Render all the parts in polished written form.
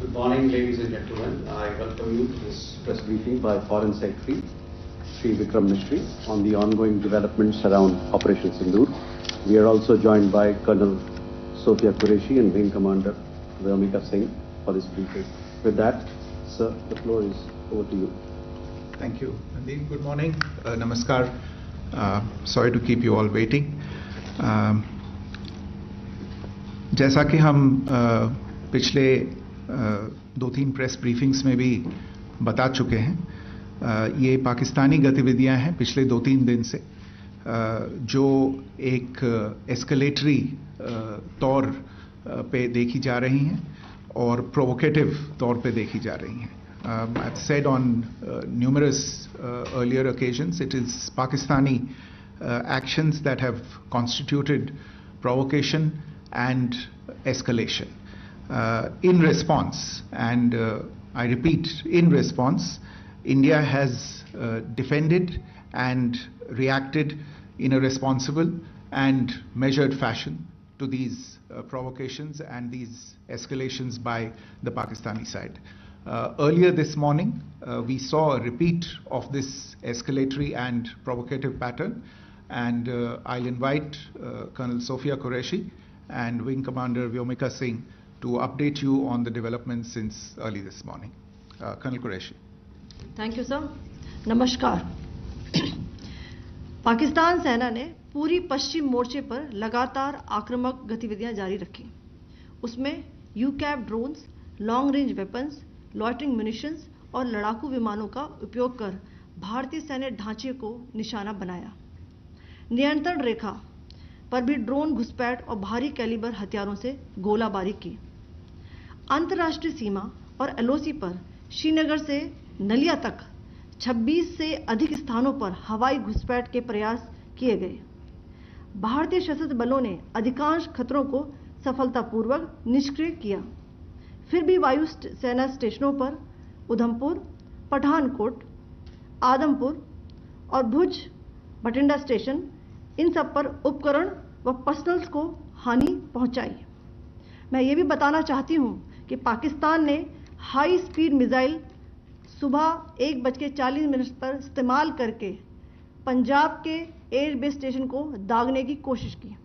Good morning, ladies and gentlemen. I welcome you to this press briefing by Foreign Secretary Vikram Misri on the ongoing developments around Operation Sindoor. We are also joined by Colonel Sofia Qureshi and Wing Commander Vyomika Singh for this briefing. With that, sir, the floor is over to you. Thank you, Nandin. Good morning. Namaskar. Sorry to keep you all waiting. जैसा कि हम पिछले 2-3 press briefings में भी बता चुके हैं, ये पाकिस्तानी गतिविधियां हैं पिछले 2-3 दिन से, जो एक एस्केलेटरी तौर पे देखी जा रही हैं और प्रोवोकेटिव तौर पे देखी जा रही हैं. I've said on numerous earlier occasions, it is Pakistani actions that have constituted provocation and escalation. In response, and I repeat, in response, India has defended and reacted in a responsible and measured fashion to these provocations and these escalations by the Pakistani side. Earlier this morning, we saw a repeat of this escalatory and provocative pattern, and I'll invite Colonel Sofia Qureshi and Wing Commander Vyomika Singh to update you on the developments since early this morning. Colonel Qureshi. Thank you, sir. नमस्कार. पाकिस्तान सेना ने पूरी पश्चिम मोर्चे पर लगातार आक्रामक गतिविधियां जारी रखी. उसमें यूकैप drones, long range weapons, loitering munitions और लड़ाकू विमानों का उपयोग कर भारतीय सैन्य ढांचे को निशाना बनाया. नियंत्रण रेखा पर भी ड्रोन घुसपैठ और भारी कैलिबर हथियारों से गोलाबारी की. अंतर्राष्ट्रीय सीमा और एलओसी पर श्रीनगर से नलिया तक 26 से अधिक स्थानों पर हवाई घुसपैठ के प्रयास किए गए. भारतीय सशस्त्र बलों ने अधिकांश खतरों को सफलतापूर्वक निष्क्रिय किया. फिर भी वायु सेना स्टेशनों पर उधमपुर, पठानकोट, आदमपुर और भुज बठिंडा स्टेशन, इन सब पर उपकरण व पर्सनल्स को हानि पहुंचाई. मैं ये भी बताना चाहती हूं कि पाकिस्तान ने हाई स्पीड मिसाइल सुबह 1:40 पर इस्तेमाल करके पंजाब के एयरबेस स्टेशन को दागने की कोशिश की.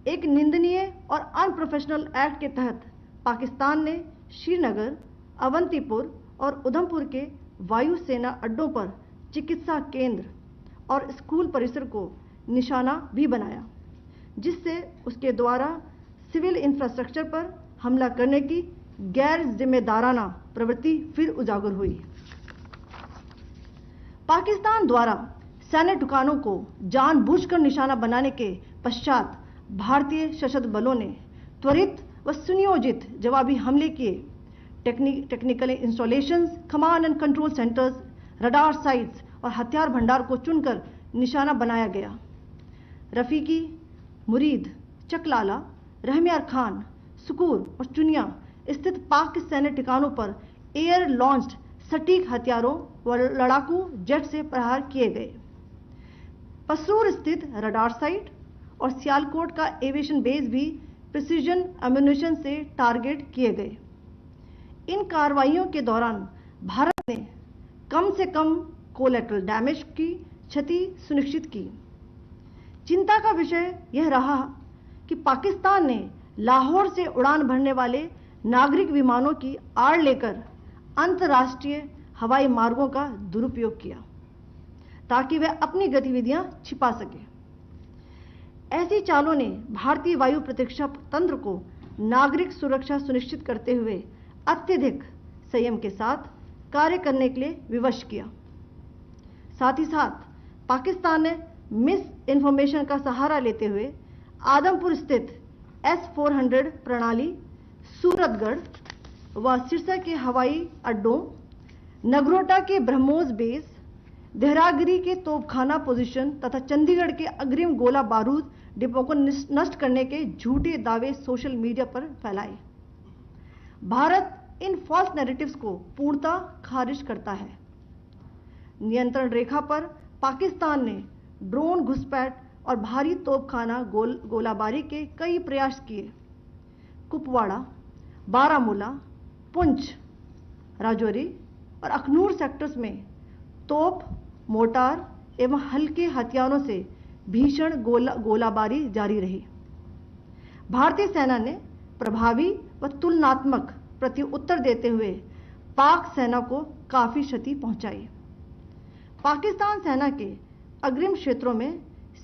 एक निंदनीय और अनप्रोफेशनल एक्ट के तहत पाकिस्तान ने श्रीनगर, अवंतीपुर और उधमपुर के वायु सेना अड्डों पर चिकित्सा केंद्र और स्कूल परिसर को निशाना भी बनाया, जिससे उसके द्वारा सिविल इंफ्रास्ट्रक्चर पर हमला करने की गैर जिम्मेदाराना प्रवृत्ति फिर उजागर हुई. पाकिस्तान द्वारा सैन्य ठिकानों को जानबूझकर निशाना बनाने के पश्चात भारतीय सशस्त्र बलों ने त्वरित व सुनियोजित जवाबी हमले किए. Technical installations, command and control centres, radar sites और हथियार भंडार को चुनकर निशाना बनाया गया. रफीकी, मुरीद, चकलाला, रहमियार खान, सुकूर और चुनिया स्थित पाक सैन्य ठिकानों पर एयर लॉन्च्ड सटीक हथियारों व लड़ाकू जेट से प्रहार किए गए. पसरूर स्थित रडार साइट और सियालकोट का एविएशन बेस भी प्रिसीजन एम्यूनिशन से टारगेट किए गए. इन कार्रवाइयों के दौरान भारत ने कम से कम कोलैटरल डैमेज की क्षति सुनिश्चित की. चिंता का विषय यह रहा कि पाकिस्तान ने लाहौर से उड़ान भरने वाले नागरिक विमानों की आड़ लेकर अंतर्राष्ट्रीय हवाई मार्गों का दुरुपयोग किया ताकि वह अपनी गतिविधियां छिपा सके. ऐसी चालों ने भारतीय वायु प्रतिरक्षा तंत्र को नागरिक सुरक्षा सुनिश्चित करते हुए अत्यधिक संयम के साथ कार्य करने के लिए विवश किया. साथ ही साथ पाकिस्तान ने मिस इन्फॉर्मेशन का सहारा लेते हुए आदमपुर स्थित S-400 प्रणाली, सूरतगढ़ व सिरसा के हवाई अड्डों, नगरोटा के ब्रह्मोस बेस, देहरागिरी के तोपखाना पोजीशन तथा चंडीगढ़ के अग्रिम गोला बारूद डिपो को नष्ट करने के झूठे दावे सोशल मीडिया पर फैलाए. भारत इन फॉल्स नैरेटिव्स को पूर्णतः खारिज करता है. नियंत्रण रेखा पर पाकिस्तान ने ड्रोन घुसपैठ और भारी तोपखाना गोलाबारी के कई प्रयास किए. कुपवाड़ा, बारामूला, पुंछ, राजौरी और अखनूर सेक्टर्स में तोप, मोर्टार एवं हल्के हथियारों से भीषण गोलाबारी जारी रही। भारतीय सेना ने प्रभावी व तुलनात्मक प्रत्युत्तर देते हुए पाक सेना को काफी क्षति पहुंचाई। पाकिस्तान सेना के अग्रिम क्षेत्रों में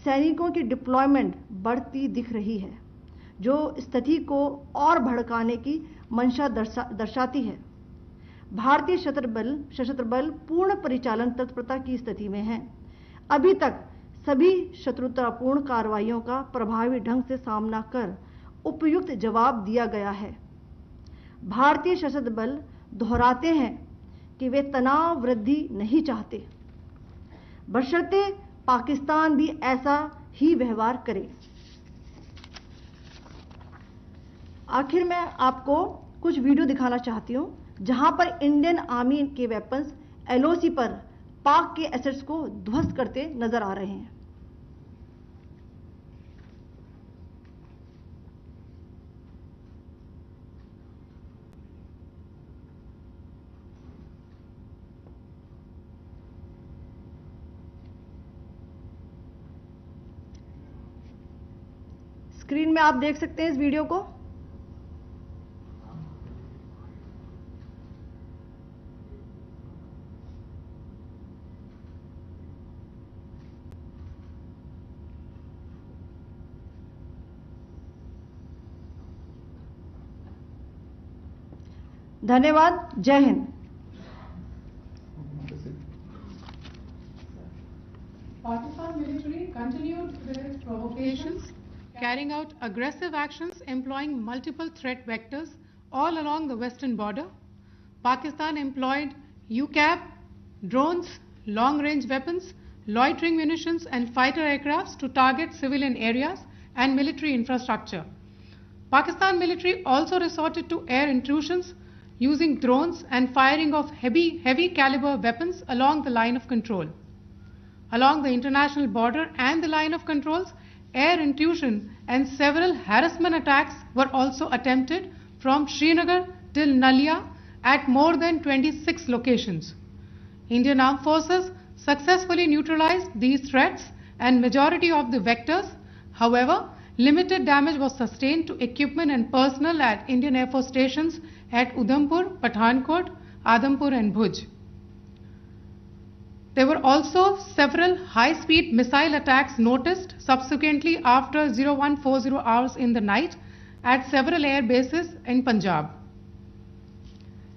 सैनिकों की डिप्लॉयमेंट बढ़ती दिख रही है, जो स्थिति को और भड़काने की मंशा दर्शाती है। भारतीय सशस्त्र बल पूर्ण परिचालन तत्परता की स्थिति में हैं। अभी तक सभी शत्रुतापूर्ण कार्रवाइयों का प्रभावी ढंग से सामना कर उपयुक्त जवाब दिया गया है। भारतीय सशस्त्र बल दोहराते हैं कि वे तनाव वृद्धि नहीं चाहते, बशर्ते पाकिस्तान भी ऐसा ही व्यवहार करे। आखिर में आपको कुछ वीडियो दिखाना चाहती हूं, जहां पर इंडियन आर्मी के वेपन्स एलओसी पर पाक के एसेट्स को ध्वस्त करते नजर आ रहे हैं। स्क्रीन में आप देख सकते हैं इस वीडियो को। धन्यवाद। जय Hind. Pakistan military continued with its provocations, carrying out aggressive actions employing multiple threat vectors all along the western border. Pakistan employed UCAV, drones, long-range weapons, loitering munitions and fighter aircrafts to target civilian areas and military infrastructure. Pakistan military also resorted to air intrusions using drones and firing of heavy caliber weapons along the line of control. Along the international border and the line of controls, air intrusion and several harassment attacks were also attempted from Srinagar till Nalia at more than 26 locations. Indian Armed Forces successfully neutralized these threats and majority of the vectors. However, limited damage was sustained to equipment and personnel at Indian Air Force stations at Udhampur, Pathankot, Adampur and Bhuj. There were also several high-speed missile attacks noticed subsequently after 0140 hours in the night at several air bases in Punjab.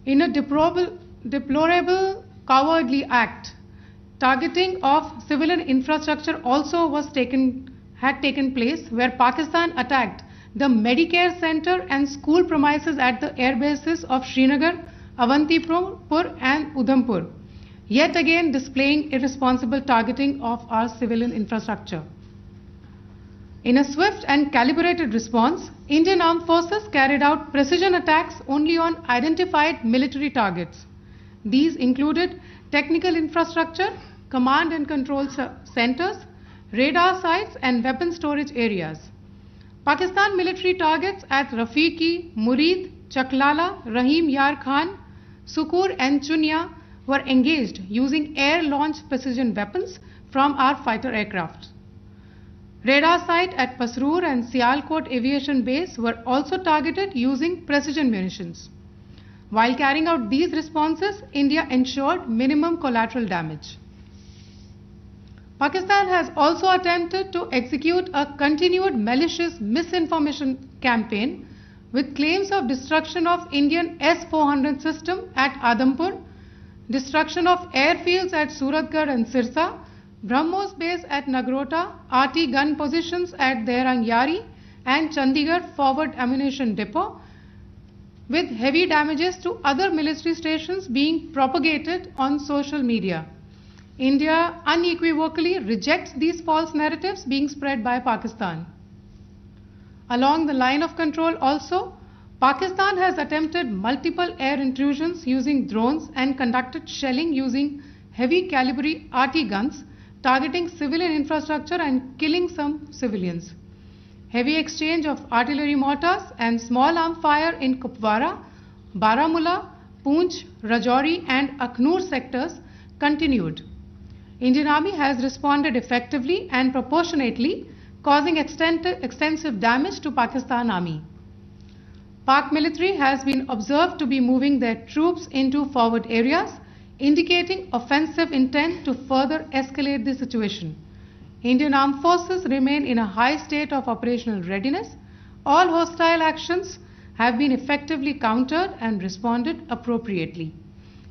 In a deplorable cowardly act, targeting of civilian infrastructure also had taken place, where Pakistan attacked the Medicare center and school premises at the air bases of Srinagar, Avantipur and Udhampur, yet again displaying irresponsible targeting of our civilian infrastructure. In a swift and calibrated response, Indian Armed Forces carried out precision attacks only on identified military targets. These included technical infrastructure, command and control centers, radar sites and weapon storage areas. Pakistan military targets at Rafiqi, Murid, Chaklala, Rahim Yar Khan, Sukur and Chunya were engaged using air-launched precision weapons from our fighter aircraft. Radar site at Pasroor and Sialkot Aviation Base were also targeted using precision munitions. While carrying out these responses, India ensured minimum collateral damage. Pakistan has also attempted to execute a continued malicious misinformation campaign with claims of destruction of Indian S-400 system at Adampur, destruction of airfields at Surat and Sirsa, BrahMos base at Nagrota, RT gun positions at Dehrang Yari and Chandigarh forward ammunition depot, with heavy damages to other military stations being propagated on social media. India unequivocally rejects these false narratives being spread by Pakistan. Along the line of control also, Pakistan has attempted multiple air intrusions using drones and conducted shelling using heavy caliber RT guns, targeting civilian infrastructure and killing some civilians. Heavy exchange of artillery mortars and small arm fire in Kupwara, Baramulla, Poonch, Rajouri and Aknoor sectors continued. Indian Army has responded effectively and proportionately, causing extensive damage to Pakistan Army. Pak military has been observed to be moving their troops into forward areas, indicating offensive intent to further escalate the situation. Indian Armed Forces remain in a high state of operational readiness. All hostile actions have been effectively countered and responded appropriately.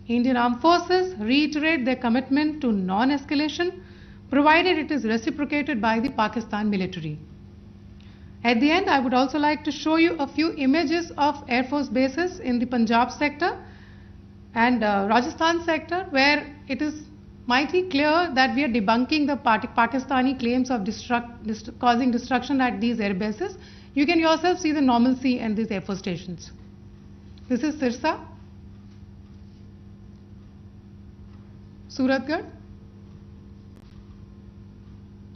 Indian Armed Forces reiterate their commitment to non-escalation, provided it is reciprocated by the Pakistan military. At the end, I would also like to show you a few images of Air Force bases in the Punjab sector and Rajasthan sector, where it is mighty clear that we are debunking the Pakistani claims of causing destruction at these air bases. You can yourself see the normalcy in these Air Force stations. This is Sirsa, Suratgarh.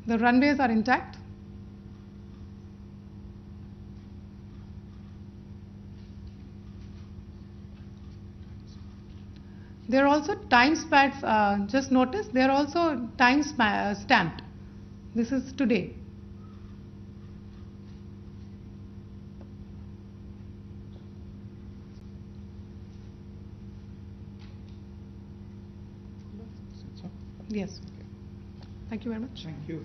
The runways are intact. There are also time stamps, just notice, they are also time stamped. This is today. Yes. Thank you very much. Thank you.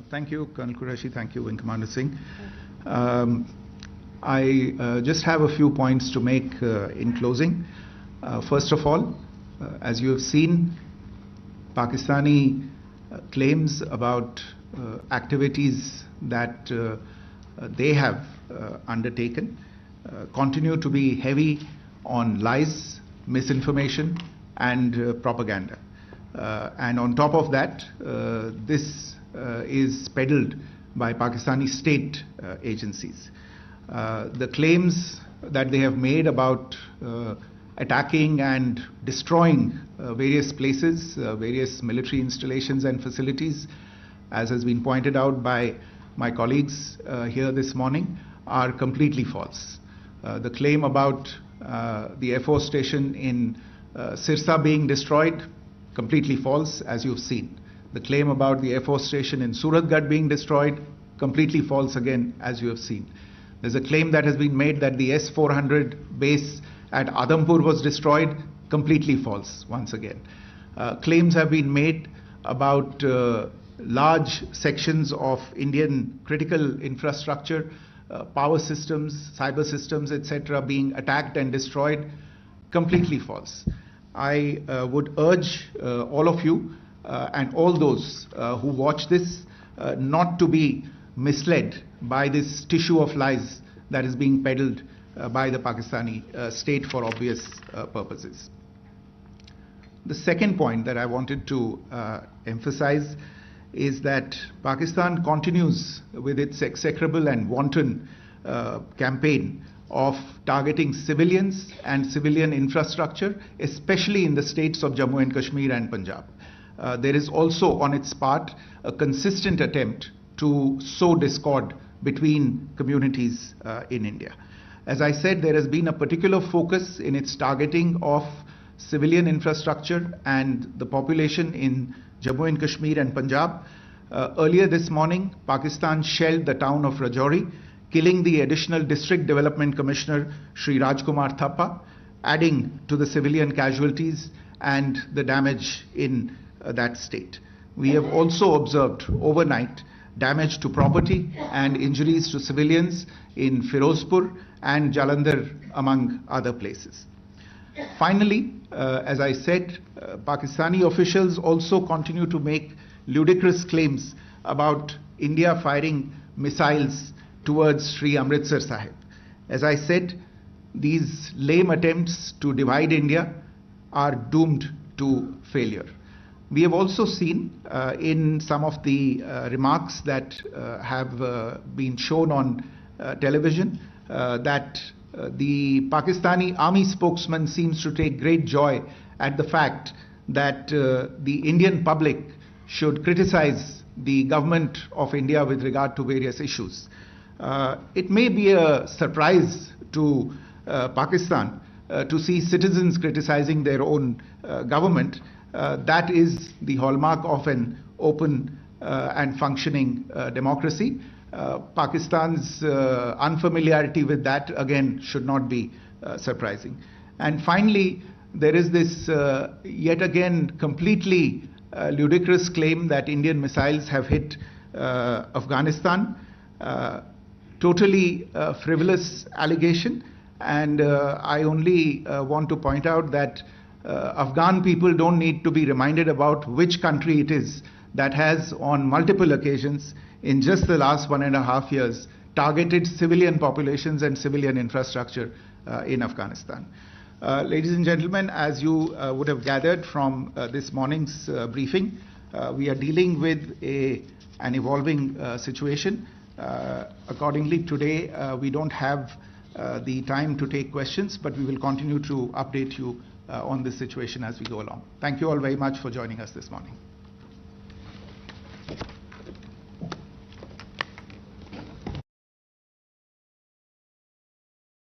Thank you, Colonel Qureshi. Thank you, Wing Commander Singh. I just have a few points to make in closing. First of all, as you have seen, Pakistani claims about activities that they have undertaken continue to be heavy on lies, misinformation, and propaganda. And on top of that, this is peddled by Pakistani state agencies. The claims that they have made about attacking and destroying various places, various military installations and facilities, as has been pointed out by my colleagues here this morning, are completely false. The claim about the Air Force station in Sirsa being destroyed, completely false, as you've seen. The claim about the Air Force station in Suratgarh being destroyed, completely false again, as you have seen. There's a claim that has been made that the S-400 base at Adampur was destroyed, completely false once again. Claims have been made about large sections of Indian critical infrastructure, power systems, cyber systems, etc. being attacked and destroyed, completely false. I would urge all of you and all those who watch this not to be misled by this tissue of lies that is being peddled by the Pakistani state for obvious purposes. The second point that I wanted to emphasize is that Pakistan continues with its execrable and wanton campaign of targeting civilians and civilian infrastructure, especially in the states of Jammu and Kashmir and Punjab. There is also on its part a consistent attempt to sow discord between communities in India. As I said, there has been a particular focus in its targeting of civilian infrastructure and the population in Jammu and Kashmir and Punjab. Earlier this morning, Pakistan shelled the town of Rajouri, killing the additional District Development Commissioner, Shri Rajkumar Thappa, adding to the civilian casualties and the damage in that state. We have also observed overnight damage to property and injuries to civilians in Firozpur and Jalandhar, among other places. Finally, as I said, Pakistani officials also continue to make ludicrous claims about India firing missiles towards Sri Amritsar Sahib. As I said, these lame attempts to divide India are doomed to failure. We have also seen in some of the remarks that have been shown on television that the Pakistani army spokesman seems to take great joy at the fact that the Indian public should criticize the government of India with regard to various issues. It may be a surprise to Pakistan to see citizens criticizing their own government. That is the hallmark of an open and functioning democracy. Pakistan's unfamiliarity with that, again, should not be surprising. And finally, there is this yet again completely ludicrous claim that Indian missiles have hit Afghanistan. Totally frivolous allegation, and I only want to point out that Afghan people don't need to be reminded about which country it is that has on multiple occasions in just the last 1.5 years targeted civilian populations and civilian infrastructure in Afghanistan. Ladies and gentlemen, as you would have gathered from this morning's briefing, we are dealing with an evolving situation. Accordingly, today we don't have the time to take questions, but we will continue to update you on this situation as we go along. Thank you all very much for joining us this morning.